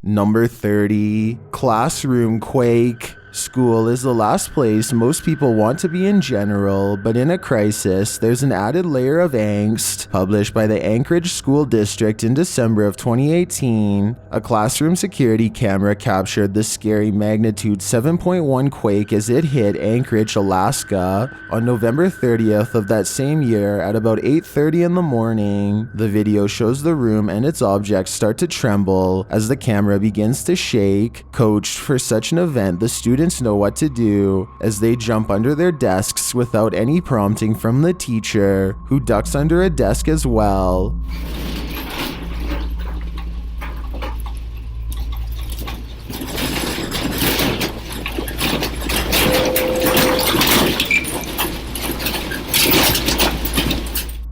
Number 30, classroom quake. School is the last place most people want to be in general, but in a crisis, there's an added layer of angst. Published by the Anchorage School District in December of 2018, a classroom security camera captured the scary magnitude 7.1 quake as it hit Anchorage, Alaska, on November 30th of that same year at about 8:30 in the morning. The video shows the room and its objects start to tremble as the camera begins to shake. Coached for such an event, the students know what to do as they jump under their desks without any prompting from the teacher, who ducks under a desk as well.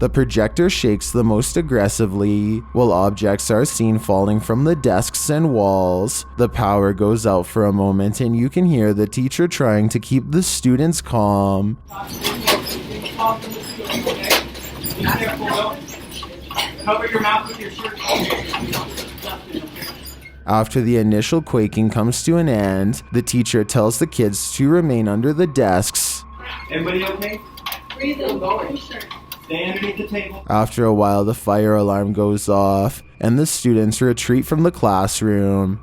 The projector shakes the most aggressively, while objects are seen falling from the desks and walls. The power goes out for a moment and you can hear the teacher trying to keep the students calm. Cover your mouth with your shirt. After the initial quaking comes to an end, the teacher tells the kids to remain under the desks. Everybody okay? Breathe in. Stay underneath the table. After a while, the fire alarm goes off, and the students retreat from the classroom.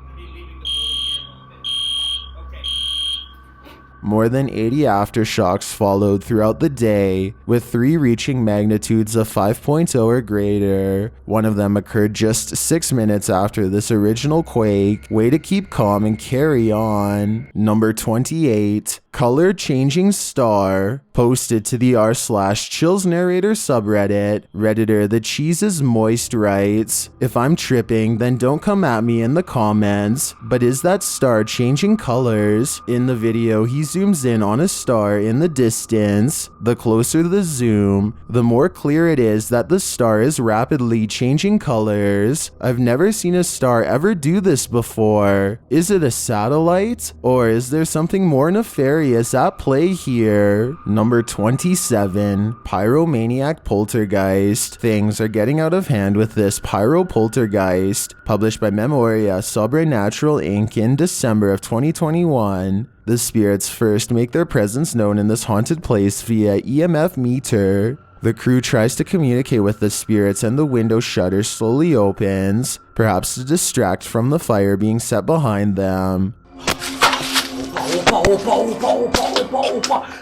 More than 80 aftershocks followed throughout the day, with 3 reaching magnitudes of 5.0 or greater. One of them occurred just 6 minutes after this original quake. Way to keep calm and carry on. Number 28, color changing star. Posted to the r/Chills Narrator subreddit, Redditor The Cheese is Moist writes, "If I'm tripping, then don't come at me in the comments, but is that star changing colors?" In the video, he zooms in on a star in the distance. The closer the zoom, the more clear it is that the star is rapidly changing colors. I've never seen a star ever do this before. Is it a satellite? Or is there something more nefarious at play here? Number 27, Pyromaniac Poltergeist. Things are getting out of hand with this Pyro Poltergeist. Published by Memoria Sobrenatural Inc. in December of 2021. The spirits first make their presence known in this haunted place via EMF meter. The crew tries to communicate with the spirits and the window shutter slowly opens, perhaps to distract from the fire being set behind them.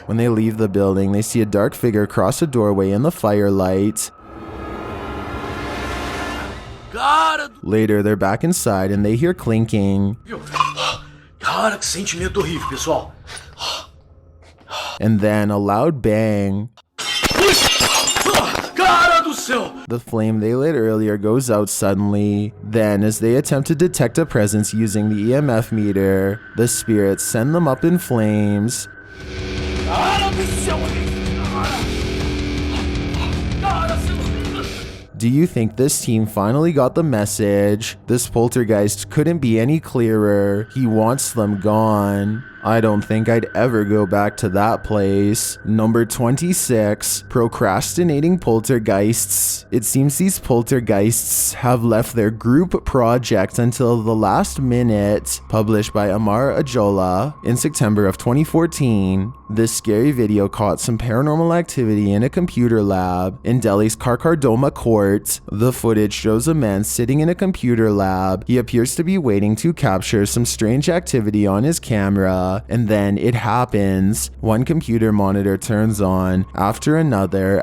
When they leave the building, they see a dark figure cross a doorway in the firelight. Later, they're back inside and they hear clinking. Cara, que sentimento horrível, pessoal. And then a loud bang. Cara do céu! The flame they lit earlier goes out suddenly. Then, as they attempt to detect a presence using the EMF meter, the spirits send them up in flames. Cara do céu! Do you think this team finally got the message? This poltergeist couldn't be any clearer. He wants them gone. I don't think I'd ever go back to that place. Number 26, procrastinating poltergeists. It seems these poltergeists have left their group project until the last minute. Published by Amar Ajola in September of 2014. This scary video caught some paranormal activity in a computer lab in Delhi's Karkardoma court. The footage shows a man sitting in a computer lab. He appears to be waiting to capture some strange activity on his camera. And then it happens. One computer monitor turns on, after another.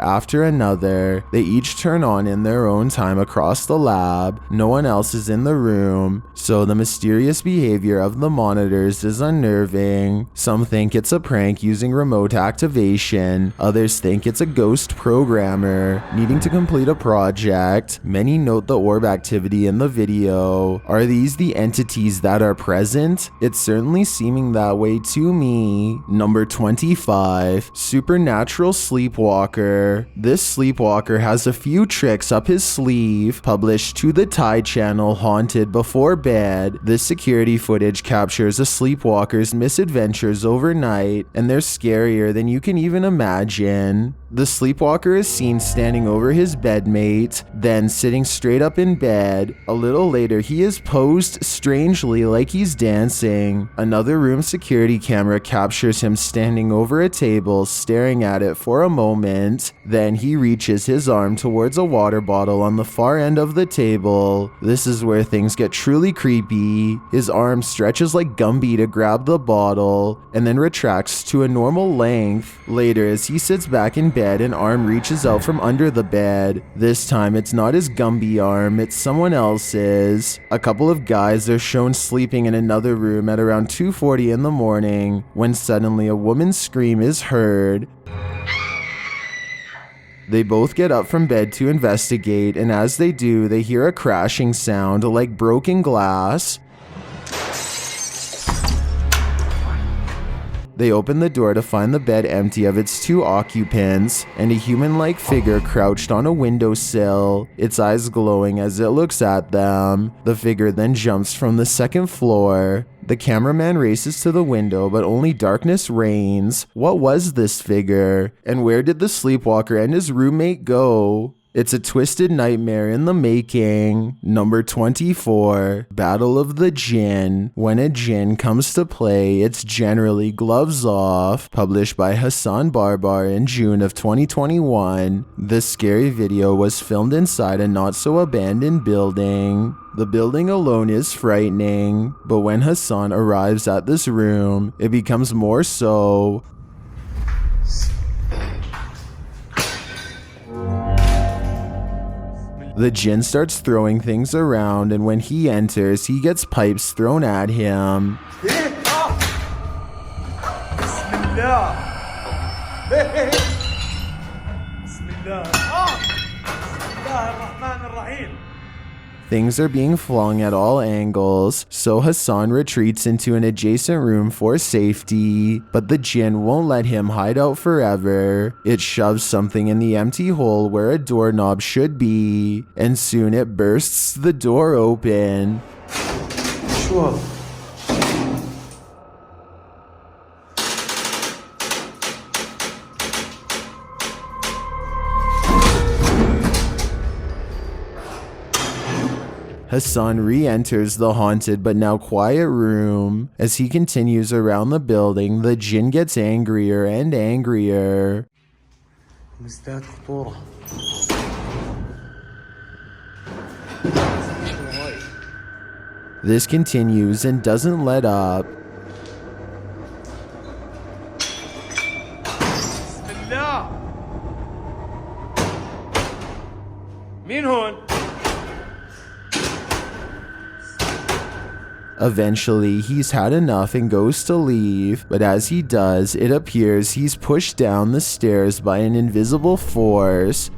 They each turn on in their own time across the lab. No one else is in the room. So the mysterious behavior of the monitors is unnerving. Some think it's a prank using remote activation. Others think it's a ghost programmer needing to complete a project. Many note the orb activity in the video. Are these the entities that are present? It's certainly seeming that that way to me. Number 25, supernatural sleepwalker. This sleepwalker has a few tricks up his sleeve. Published to the Thai channel Haunted Before Bed, this security footage captures a sleepwalker's misadventures overnight, and they're scarier than you can even imagine. The sleepwalker is seen standing over his bedmate, then sitting straight up in bed. A little later, he is posed strangely like he's dancing. Another room security camera captures him standing over a table, staring at it for a moment. Then he reaches his arm towards a water bottle on the far end of the table. This is where things get truly creepy. His arm stretches like Gumby to grab the bottle, and then retracts to a normal length. Later, as he sits back in bed, an arm reaches out from under the bed. This time it's not his Gumby arm, it's someone else's. A couple of guys are shown sleeping in another room at around 2:40 in the morning, when suddenly a woman's scream is heard. They both get up from bed to investigate, and as they do, they hear a crashing sound like broken glass. They open the door to find the bed empty of its two occupants, and a human-like figure crouched on a windowsill, its eyes glowing as it looks at them. The figure then jumps from the second floor. The cameraman races to the window, but only darkness reigns. What was this figure? And where did the sleepwalker and his roommate go? It's a twisted nightmare in the making. Number 24, Battle of the Jinn. When a jinn comes to play, it's generally gloves off. Published by Hassan Barbar in June of 2021. This scary video was filmed inside a not-so-abandoned building. The building alone is frightening, but when Hassan arrives at this room, it becomes more so. The jinn starts throwing things around, and when he enters, he gets pipes thrown at him. Things are being flung at all angles, so Hassan retreats into an adjacent room for safety, but the jinn won't let him hide out forever. It shoves something in the empty hole where a doorknob should be, and soon it bursts the door open. Sure. Hassan re-enters the haunted but now quiet room. As he continues around the building, the jinn gets angrier and angrier. This continues and doesn't let up. Eventually, he's had enough and goes to leave, but as he does, it appears he's pushed down the stairs by an invisible force.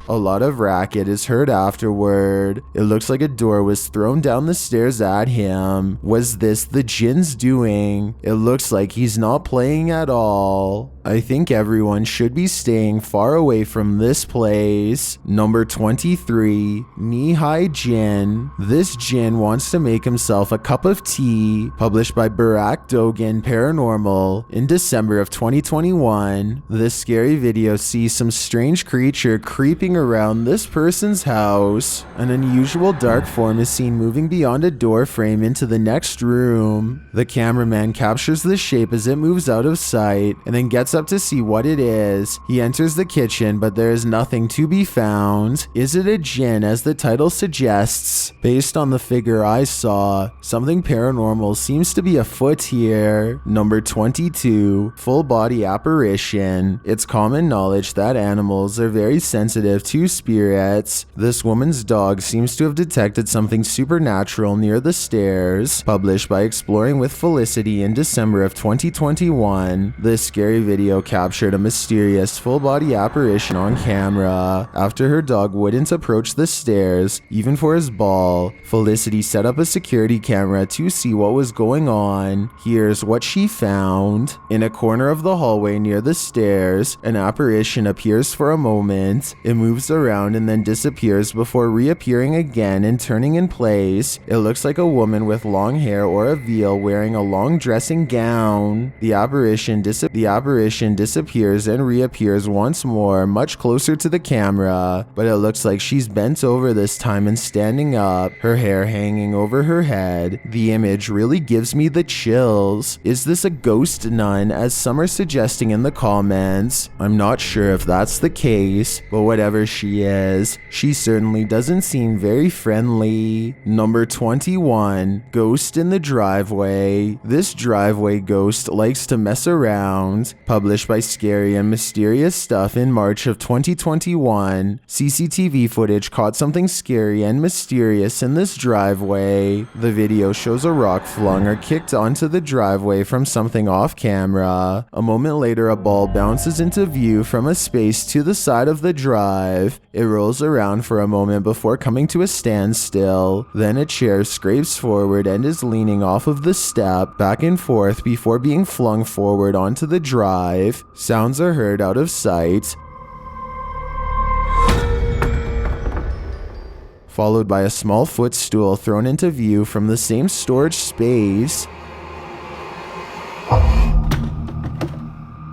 A lot of racket is heard afterward. It looks like a door was thrown down the stairs at him. Was this the jinn's doing? It looks like he's not playing at all. I think everyone should be staying far away from this place. Number 23, Knee-High Jinn. This jinn wants to make himself a cup of tea. Published by Barak Dogan Paranormal in December of 2021. This scary video sees some strange creature creeping around this person's house. An unusual dark form is seen moving beyond a door frame into the next room. The cameraman captures the shape as it moves out of sight and then gets up to see what it is. He enters the kitchen, but there is nothing to be found. Is it a jinn, as the title suggests? Based on the figure I saw, something paranormal seems to be afoot here. Number 22, full body apparition. It's common knowledge that animals are very sensitive of two spirits. This woman's dog seems to have detected something supernatural near the stairs. Published by Exploring with Felicity in December of 2021. This scary video captured a mysterious full-body apparition on camera. After her dog wouldn't approach the stairs, even for his ball, Felicity set up a security camera to see what was going on. Here's what she found. In a corner of the hallway near the stairs, an apparition appears for a moment. It moves around and then disappears before reappearing again and turning in place. It looks like a woman with long hair or a veil wearing a long dressing gown. The apparition disappears and reappears once more, much closer to the camera, but it looks like she's bent over this time and standing up, her hair hanging over her head. The image really gives me the chills. Is this a ghost nun, as some are suggesting in the comments? I'm not sure if that's the case, but whatever she is, she certainly doesn't seem very friendly. Number 21, ghost in the driveway. This driveway ghost likes to mess around. Published by Scary and Mysterious Stuff in March of 2021. CCTV footage caught something scary and mysterious in this driveway. The video shows a rock flung or kicked onto the driveway from something off camera. A moment later, a ball bounces into view from a space to the side of the drive. It rolls around for a moment before coming to a standstill. Then a chair scrapes forward and is leaning off of the step back and forth before being flung forward onto the drive. Sounds are heard out of sight, followed by a small footstool thrown into view from the same storage space.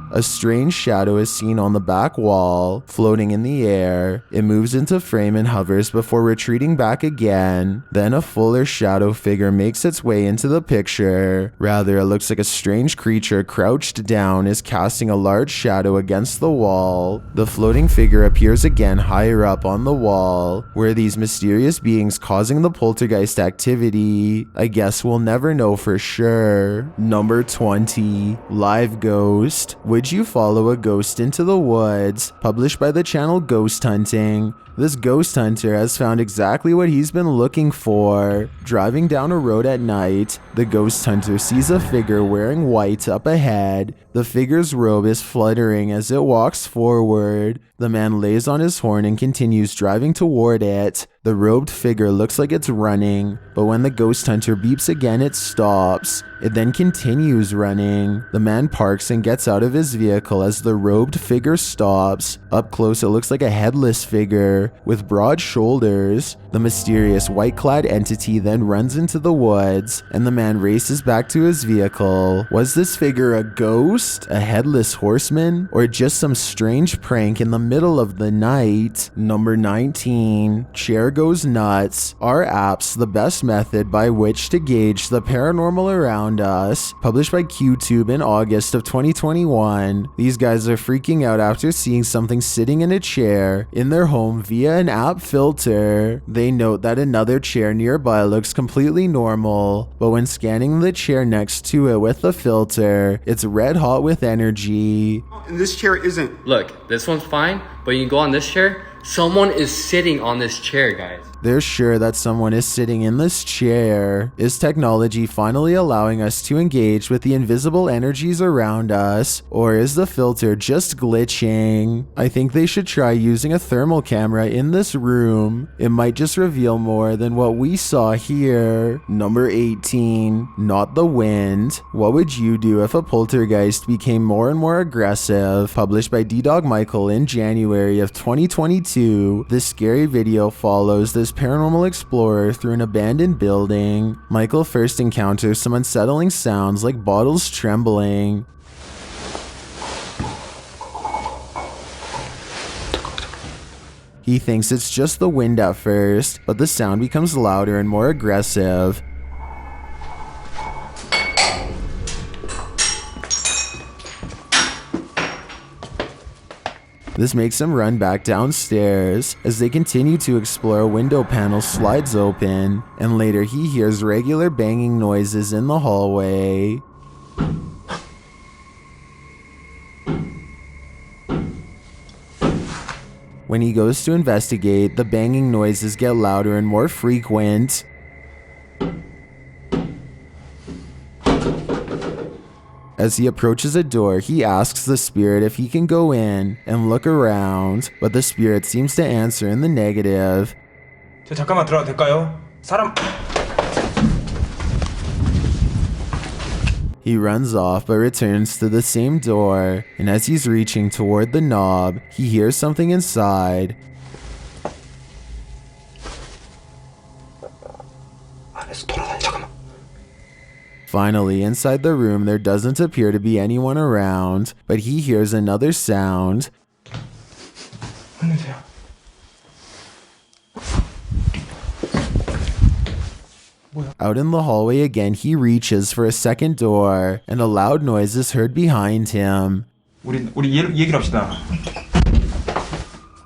A strange shadow is seen on the back wall, floating in the air. It moves into frame and hovers before retreating back again. Then a fuller shadow figure makes its way into the picture. Rather, it looks like a strange creature crouched down is casting a large shadow against the wall. The floating figure appears again higher up on the wall. Were these mysterious beings causing the poltergeist activity? I guess we'll never know for sure. Number 20, live ghost. Would you follow a ghost into the woods? Published by the channel Ghost Hunting. This ghost hunter has found exactly what he's been looking for. Driving down a road at night, the ghost hunter sees a figure wearing white up ahead. The figure's robe is fluttering as it walks forward. The man lays on his horn and continues driving toward it. The robed figure looks like it's running, but when the ghost hunter beeps again, it stops. It then continues running. The man parks and gets out of his vehicle as the robed figure stops. Up close, it looks like a headless figure with broad shoulders. The mysterious white-clad entity then runs into the woods, and the man races back to his vehicle. Was this figure a ghost, a headless horseman, or just some strange prank in the middle of the night? Number 19, chair goes nuts. Are apps the best method by which to gauge the paranormal around us? Published by QTube in August of 2021. These guys are freaking out after seeing something sitting in a chair in their home via an app filter. They note that another chair nearby looks completely normal, but when scanning the chair next to it with the filter, it's red hot with energy. And this chair isn't. Look, this one's fine, but you can go on this chair. Someone is sitting on this chair, guys. They're sure that someone is sitting in this chair. Is technology finally allowing us to engage with the invisible energies around us, or is the filter just glitching? I think they should try using a thermal camera in this room. It might just reveal more than what we saw here. Number 18, not the wind. What would you do if a poltergeist became more and more aggressive? Published by D-Dog Michael in January of 2022. This scary video follows this paranormal explorer through an abandoned building. Michael first encounters some unsettling sounds like bottles trembling. He thinks it's just the wind at first, but the sound becomes louder and more aggressive. This makes him run back downstairs. As they continue to explore, a window panel slides open, and later he hears regular banging noises in the hallway. When he goes to investigate, the banging noises get louder and more frequent. As he approaches a door, he asks the spirit if he can go in and look around, but the spirit seems to answer in the negative. 저 잠깐만 들어가도 될까요? 사람... He runs off but returns to the same door, and as he's reaching toward the knob, he hears something inside. 안에서 돌아다니, 잠깐만. Finally, inside the room, there doesn't appear to be anyone around, but he hears another sound. 안녕하세요. Out in the hallway again, he reaches for a second door, and a loud noise is heard behind him. 우리 얘기를 합시다.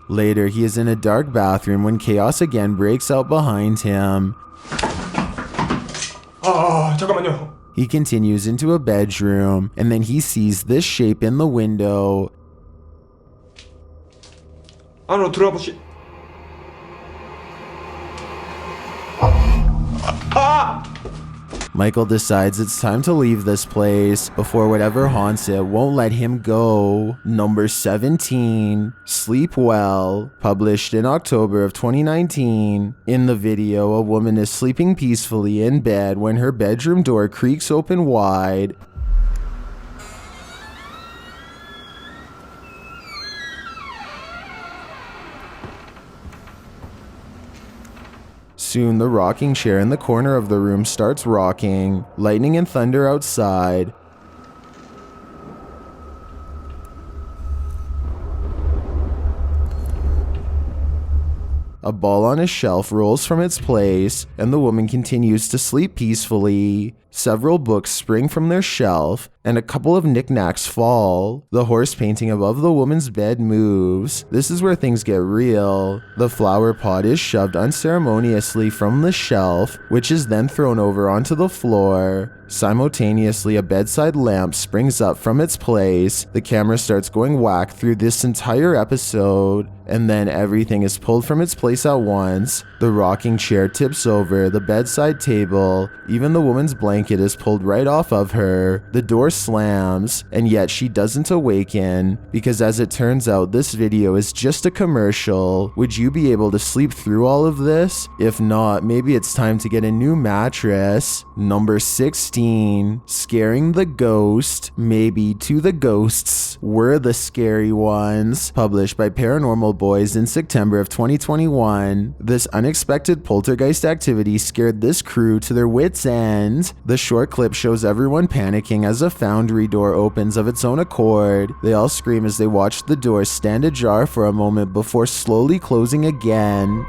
Later, he is in a dark bathroom when chaos again breaks out behind him. 잠깐만요. He continues into a bedroom, and then he sees this shape in the window. 안으로 들어가 보시. Michael decides it's time to leave this place before whatever haunts it won't let him go. Number 17, Sleep Well, published in October of 2019. In the video, a woman is sleeping peacefully in bed when her bedroom door creaks open wide. Soon, the rocking chair in the corner of the room starts rocking, lightning and thunder outside. A ball on a shelf rolls from its place, and the woman continues to sleep peacefully. Several books spring from their shelf, and a couple of knickknacks fall. The horse painting above the woman's bed moves. This is where things get real. The flower pot is shoved unceremoniously from the shelf, which is then thrown over onto the floor. Simultaneously, a bedside lamp springs up from its place. The camera starts going whack through this entire episode, and then everything is pulled from its place at once. The rocking chair tips over, the bedside table, even the woman's blanket is pulled right off of her. The door slams, and yet she doesn't awaken, because as it turns out, this video is just a commercial. Would you be able to sleep through all of this? If not, maybe it's time to get a new mattress. Number 16, Scaring the Ghost. Maybe to the ghosts were the scary ones. Published by Paranormal Boys in September of 2021. This unexpected poltergeist activity scared this crew to their wits' end. The short clip shows everyone panicking as a foundry door opens of its own accord. They all scream as they watch the door stand ajar for a moment before slowly closing again.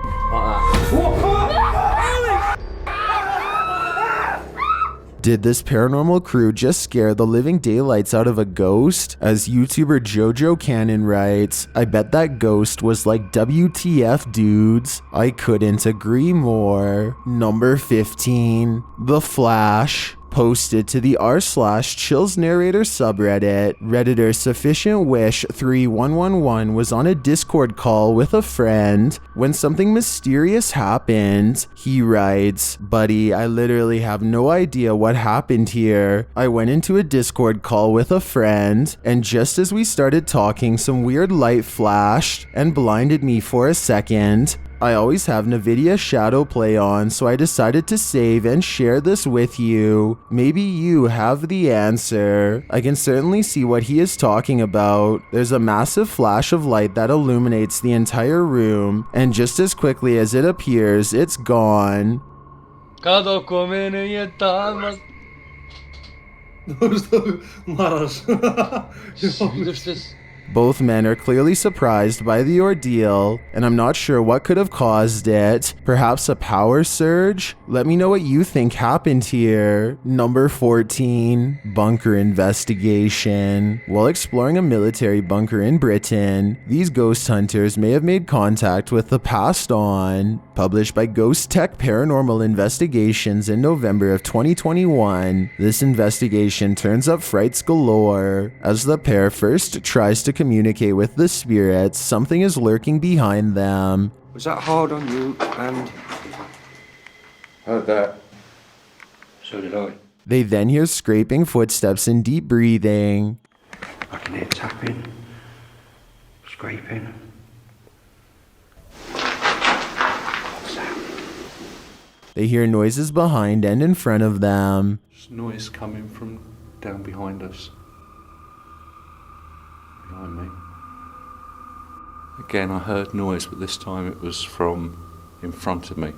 Did this paranormal crew just scare the living daylights out of a ghost? As YouTuber Jojo Cannon writes, I bet that ghost was like WTF dudes. I couldn't agree more. Number 15, The Flash. Posted to the r/Chills Narrator subreddit, Redditor Sufficient Wish 3111 was on a Discord call with a friend when something mysterious happened. He writes, Buddy, I literally have no idea what happened here. I went into a Discord call with a friend, and just as we started talking, some weird light flashed and blinded me for a second. I always have NVIDIA Shadow Play on, so I decided to save and share this with you. Maybe you have the answer. I can certainly see what he is talking about. There's a massive flash of light that illuminates the entire room, and just as quickly as it appears, it's gone. Both men are clearly surprised by the ordeal, and I'm not sure what could have caused it. Perhaps a power surge? Let me know what you think happened here. Number 14, Bunker Investigation. While exploring a military bunker in Britain, these ghost hunters may have made contact with the passed on. Published by Ghost Tech Paranormal Investigations in November of 2021, this investigation turns up frights galore, as the pair first tries to communicate with the spirits, something is lurking behind them. Was that hard on you? And heard that. So did I. They then hear scraping footsteps and deep breathing. I can hear tapping, scraping. What's that? They hear noises behind and in front of them. There's noise coming from down behind us. Behind me. Again, I heard noise, but this time it was from in front of me.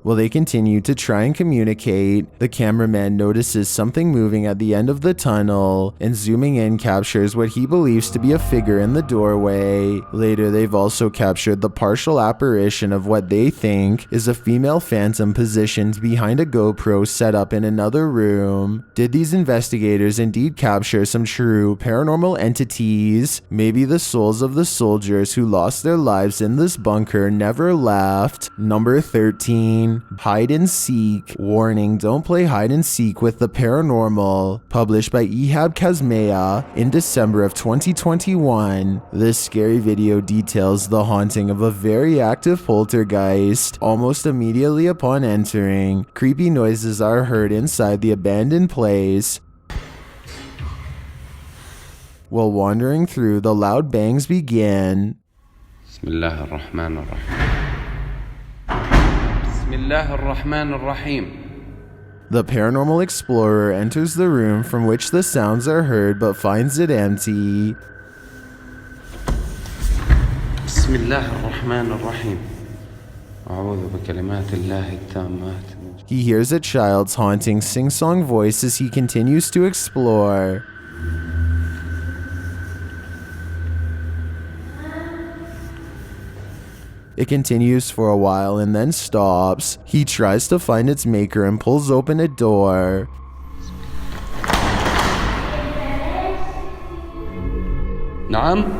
While they continue to try and communicate, the cameraman notices something moving at the end of the tunnel and zooming in captures what he believes to be a figure in the doorway. Later, they've also captured the partial apparition of what they think is a female phantom positioned behind a GoPro set up in another room. Did these investigators indeed capture some true paranormal entities? Maybe the souls of the soldiers who lost their lives in this bunker never left. Number 13. Hide and Seek. Warning, don't play hide and seek with the paranormal. Published by Ehab Kazmea in December of 2021. This scary video details the haunting of a very active poltergeist. Almost immediately upon entering, creepy noises are heard inside the abandoned place. While wandering through, the loud bangs begin. Bismillah ar-Rahman ar-Rahim. Bismillah ar-Rahman ar-Rahim. The paranormal explorer enters the room from which the sounds are heard but finds it empty. Bismillah ar-Rahman ar-Rahim. A'udhu bi kalimatillahi at-tammat. He hears a child's haunting sing-song voice as he continues to explore. It continues for a while and then stops. He tries to find its maker and pulls open a door. Naam?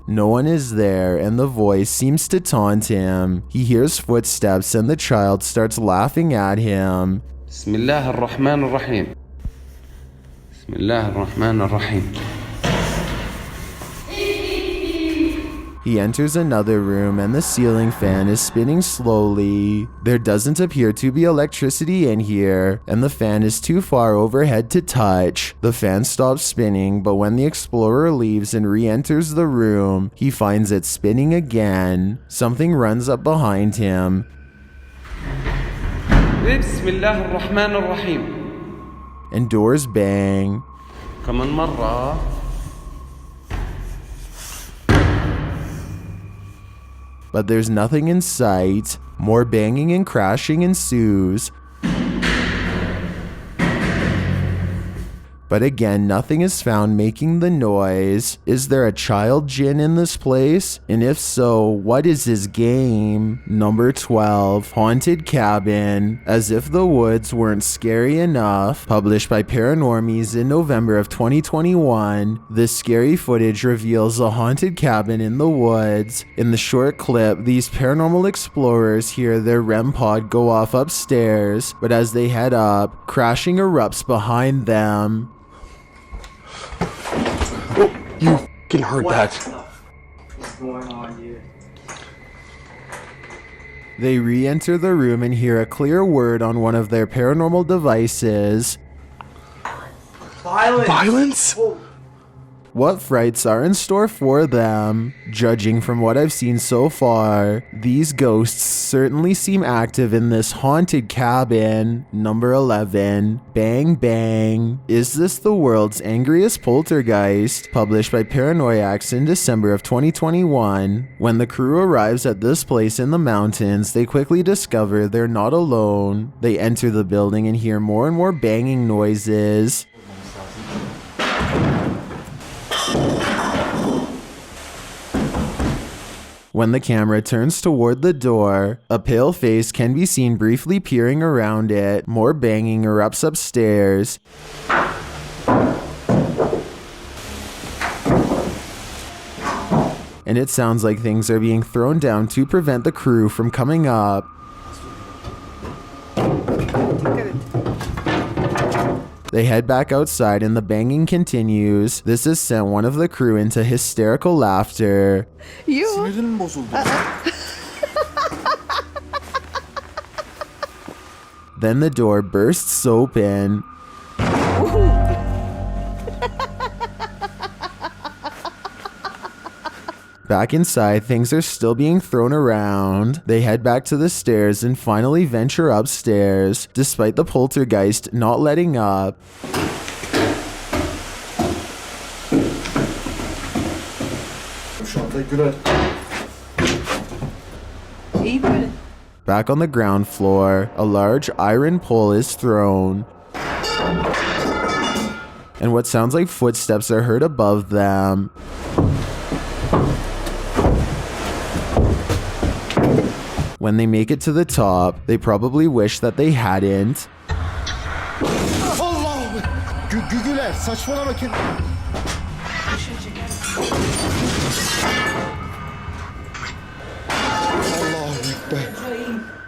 No one is there, and the voice seems to taunt him. He hears footsteps and the child starts laughing at him. Bismillah ar-Rahman ar-Rahim. Bismillah ar-Rahman ar-Rahim. He enters another room and the ceiling fan is spinning slowly. There doesn't appear to be electricity in here, and the fan is too far overhead to touch. The fan stops spinning, but when the explorer leaves and re-enters the room, he finds it spinning again. Something runs up behind him. Bismillah ar-Rahman ar-Rahim. And doors bang. كمان مرة. But there's nothing in sight. More banging and crashing ensues. But again, nothing is found making the noise. Is there a child djinn in this place? And if so, what is his game? Number 12, Haunted Cabin. As if the woods weren't scary enough. Published by Paranormies in November of 2021. This scary footage reveals a haunted cabin in the woods. In the short clip, these paranormal explorers hear their REM pod go off upstairs, but as they head up, crashing erupts behind them. You f***ing heard that. What's going on here? They re-enter the room and hear a clear word on one of their paranormal devices. Violence! Violence? What frights are in store for them? Judging from what I've seen so far, these ghosts certainly seem active in this haunted cabin. Number 11, Bang Bang. Is this the world's angriest poltergeist? Published by Paranoiacs in December of 2021. When the crew arrives at this place in the mountains, they quickly discover they're not alone. They enter the building and hear more and more banging noises. When the camera turns toward the door, a pale face can be seen briefly peering around it. More banging erupts upstairs. And it sounds like things are being thrown down to prevent the crew from coming up. They head back outside and the banging continues. This has sent one of the crew into hysterical laughter. Then the door bursts open. Back inside, things are still being thrown around. They head back to the stairs and finally venture upstairs, despite the poltergeist not letting up. Back on the ground floor, a large iron pole is thrown, and what sounds like footsteps are heard above them. When they make it to the top, they probably wish that they hadn't.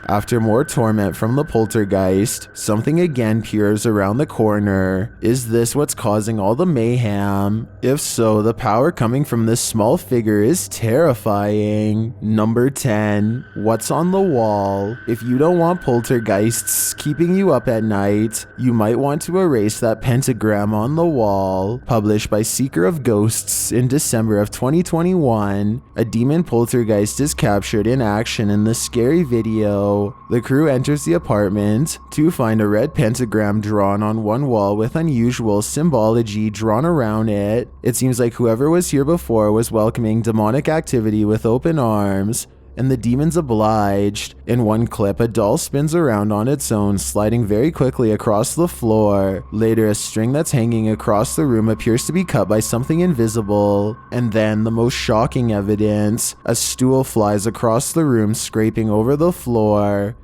After more torment from the poltergeist, something again peers around the corner. Is this what's causing all the mayhem? If so, the power coming from this small figure is terrifying. Number 10. What's on the wall? If you don't want poltergeists keeping you up at night, you might want to erase that pentagram on the wall. Published by Seeker of Ghosts in December of 2021, a demon poltergeist is captured in action in the scary video. The crew enters the apartment to find a red pentagram drawn on one wall with unusual symbology drawn around it. It seems like whoever was here before was welcoming demonic activity with open arms, and the demons obliged. In one clip, a doll spins around on its own, sliding very quickly across the floor. Later, a string that's hanging across the room appears to be cut by something invisible. And then, the most shocking evidence, a stool flies across the room, scraping over the floor.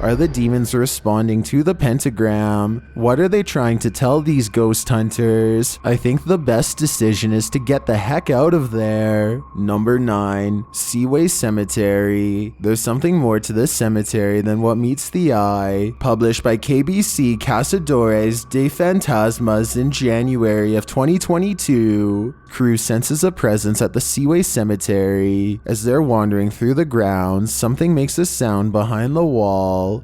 Are the demons responding to the pentagram? What are they trying to tell these ghost hunters? I think the best decision is to get the heck out of there. Number 9. Seaway Cemetery. There's something more to this cemetery than what meets the eye. Published by KBC Caçadores de Fantasmas in January of 2022. Crew senses a presence at the Seaway Cemetery. As they're wandering through the grounds, something makes a sound behind the wall.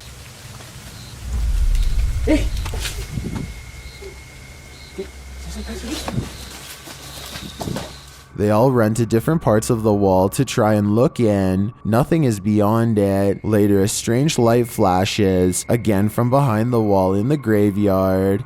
They all run to different parts of the wall to try and look in. Nothing is beyond it. Later, a strange light flashes, again from behind the wall in the graveyard.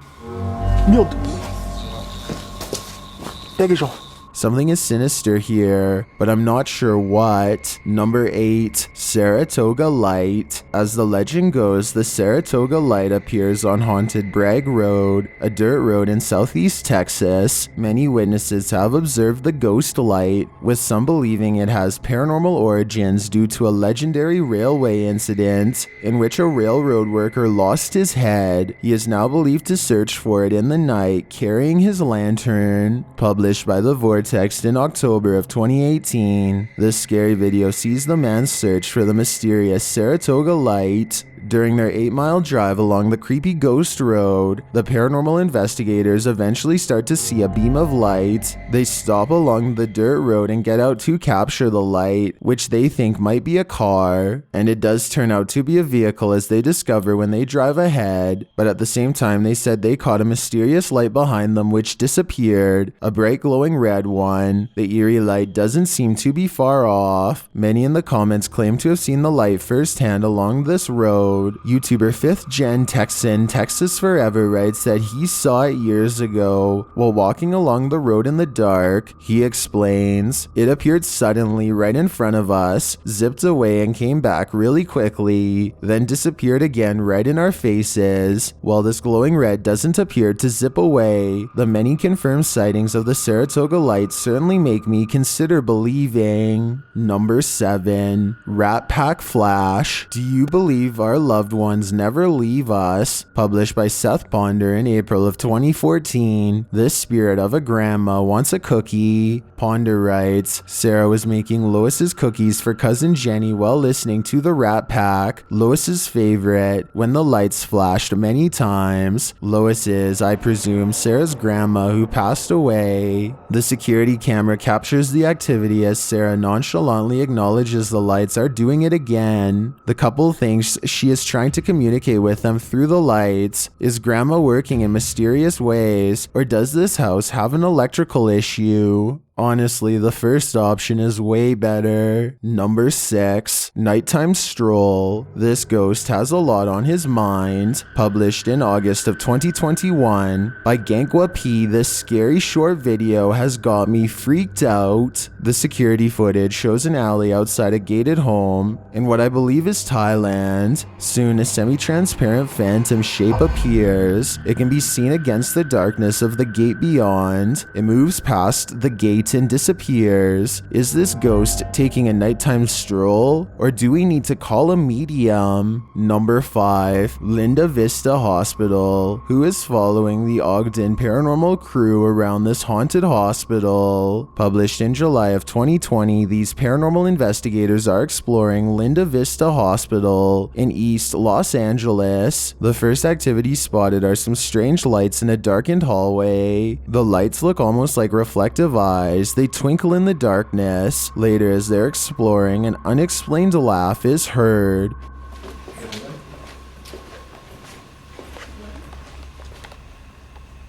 Something is sinister here, but I'm not sure what. Number 8. Saratoga Light. As the legend goes, the Saratoga Light appears on haunted Bragg Road, a dirt road in southeast Texas. Many witnesses have observed the ghost light, with some believing it has paranormal origins due to a legendary railway incident in which a railroad worker lost his head. He is now believed to search for it in the night, carrying his lantern. Published by The Vortex in October of 2018. This scary video sees the man's search for the mysterious Saratoga Light. During their 8-mile drive along the creepy ghost road, the paranormal investigators eventually start to see a beam of light. They stop along the dirt road and get out to capture the light, which they think might be a car. And it does turn out to be a vehicle, as they discover when they drive ahead. But at the same time, they said they caught a mysterious light behind them which disappeared, a bright glowing red one. The eerie light doesn't seem to be far off. Many in the comments claim to have seen the light firsthand along this road. YouTuber 5th Gen Texan Texas Forever writes that he saw it years ago while walking along the road in the dark. He explains, "It appeared suddenly right in front of us, zipped away and came back really quickly, then disappeared again right in our faces. While this glowing red doesn't appear to zip away, the many confirmed sightings of the Saratoga Light certainly make me consider believing." Number 7. Rat Pack Flash. Do you believe our loved ones never leave us, published by Seth Ponder in April of 2014. This spirit of a grandma wants a cookie. Ponder writes, Sarah was making Lois's cookies for cousin Jenny while listening to the Rat Pack, Lois's favorite, when the lights flashed many times. Lois is, I presume, Sarah's grandma who passed away. The security camera captures the activity as Sarah nonchalantly acknowledges the lights are doing it again. The couple thinks she is trying to communicate with them through the lights. Is grandma working in mysterious ways, or does this house have an electrical issue? Honestly, the first option is way better. Number 6, Nighttime Stroll. This ghost has a lot on his mind. Published in August of 2021 by Gankwa P, this scary short video has got me freaked out. The security footage shows an alley outside a gated home in what I believe is Thailand. Soon a semi-transparent phantom shape appears. It can be seen against the darkness of the gate beyond. It moves past the gate and disappears. Is this ghost taking a nighttime stroll, or do we need to call a medium? Number 5, Linda Vista Hospital. Who is following the Ogden paranormal crew around this haunted hospital? Published in July of 2020, these paranormal investigators are exploring Linda Vista Hospital in East Los Angeles. The first activity spotted are some strange lights in a darkened hallway. The lights look almost like reflective eyes. They twinkle in the darkness. Later, as they're exploring, an unexplained laugh is heard.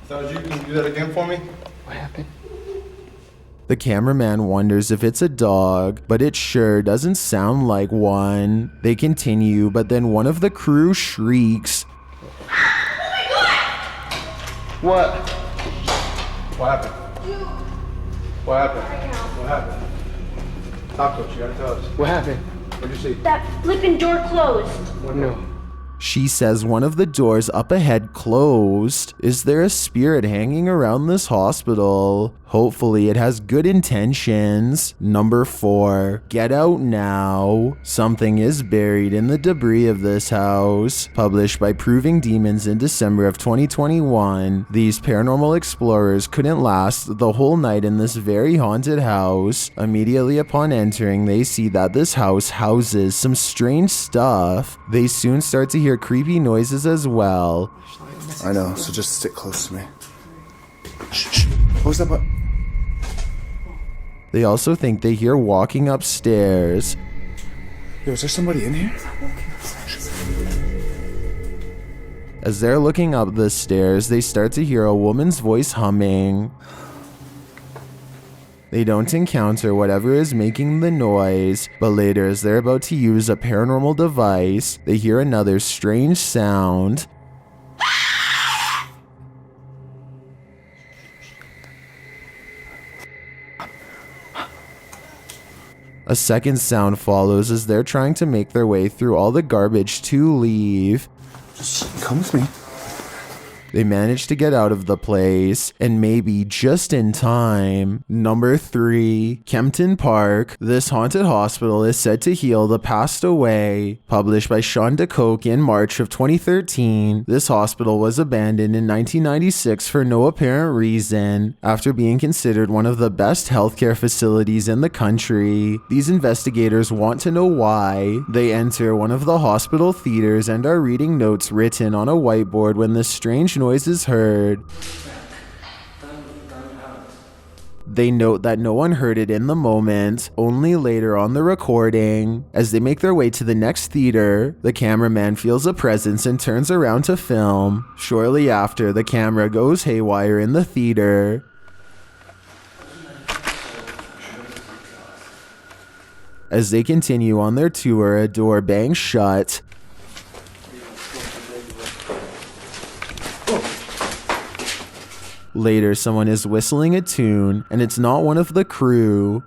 So you can do that again for me? What happened? The cameraman wonders if it's a dog, but it sure doesn't sound like one. They continue, but then one of the crew shrieks. What? What happened? What happened? What happened? Talk to us. You gotta tell us. What happened? What'd you see? That flipping door closed. No. She says one of the doors up ahead closed. Is there a spirit hanging around this hospital? Hopefully it has good intentions. Number 4, Get Out Now. Something is buried in the debris of this house. Published by Proving Demons in December of 2021. These paranormal explorers couldn't last the whole night in this very haunted house. Immediately upon entering, they see that this house houses some strange stuff. They soon start to hear creepy noises as well. I know, so just stick close to me. Shh. What was that button? They also think they hear walking upstairs. Yo, is there somebody in here? As they're looking up the stairs, they start to hear a woman's voice humming. They don't encounter whatever is making the noise, but later as they're about to use a paranormal device, they hear another strange sound. A second sound follows as they're trying to make their way through all the garbage to leave. Just come with me. They manage to get out of the place, and maybe just in time. Number 3, Kempton Park. This haunted hospital is said to heal the passed away. Published by Sean DeCoke in March of 2013, this hospital was abandoned in 1996 for no apparent reason, after being considered one of the best healthcare facilities in the country. These investigators want to know why. They enter one of the hospital theaters and are reading notes written on a whiteboard when this strange noise is heard. They note that no one heard it in the moment, only later on the recording. As they make their way to the next theater, the cameraman feels a presence and turns around to film. Shortly after, the camera goes haywire in the theater. As they continue on their tour, a door bangs shut. Later, someone is whistling a tune, and it's not one of the crew.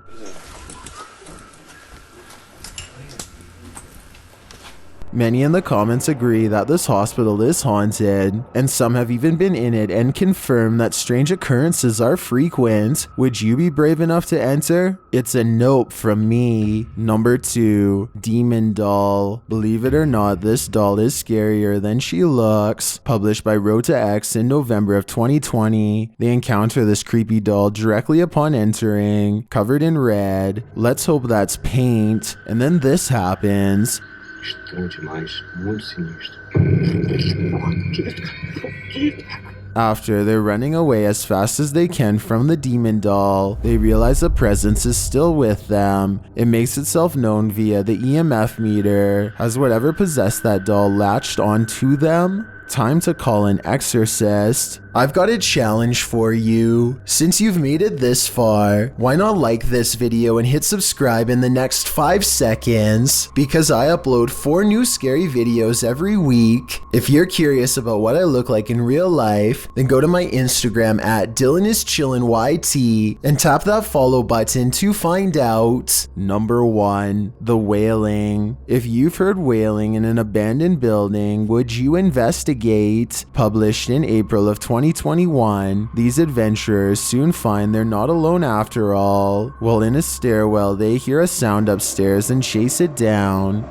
Many in the comments agree that this hospital is haunted, and some have even been in it and confirm that strange occurrences are frequent. Would you be brave enough to enter? It's a nope from me. Number 2, Demon Doll. Believe it or not, this doll is scarier than she looks. Published by Rota X in November of 2020. They encounter this creepy doll directly upon entering, covered in red. Let's hope that's paint. And then this happens. After they're running away as fast as they can from the demon doll, they realize a presence is still with them. It makes itself known via the EMF meter. Has whatever possessed that doll latched onto them? Time to call an exorcist. I've got a challenge for you. Since you've made it this far, why not like this video and hit subscribe in the next 5 seconds? Because I upload 4 new scary videos every week. If you're curious about what I look like in real life, then go to my Instagram at DylanIsChillinYT and tap that follow button to find out. Number 1, the wailing. If you've heard wailing in an abandoned building, would you investigate? Published in April of 2021, these adventurers soon find they're not alone after all. While in a stairwell, they hear a sound upstairs and chase it down.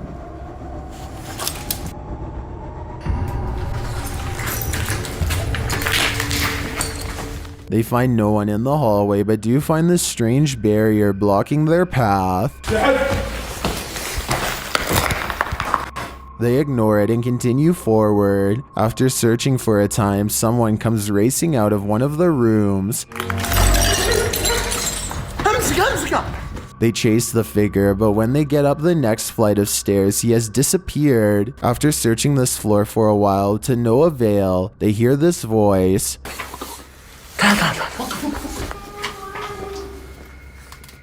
They find no one in the hallway, but do find this strange barrier blocking their path. They ignore it and continue forward. After searching for a time, someone comes racing out of one of the rooms. They chase the figure, but when they get up the next flight of stairs, he has disappeared. After searching this floor for a while to no avail, they hear this voice.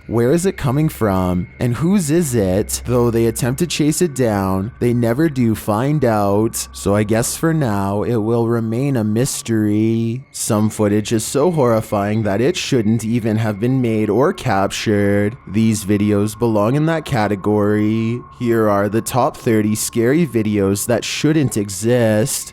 Where is it coming from? And whose is it? Though they attempt to chase it down, they never do find out. So I guess for now, it will remain a mystery. Some footage is so horrifying that it shouldn't even have been made or captured. These videos belong in that category. Here are the top 30 scary videos that shouldn't exist.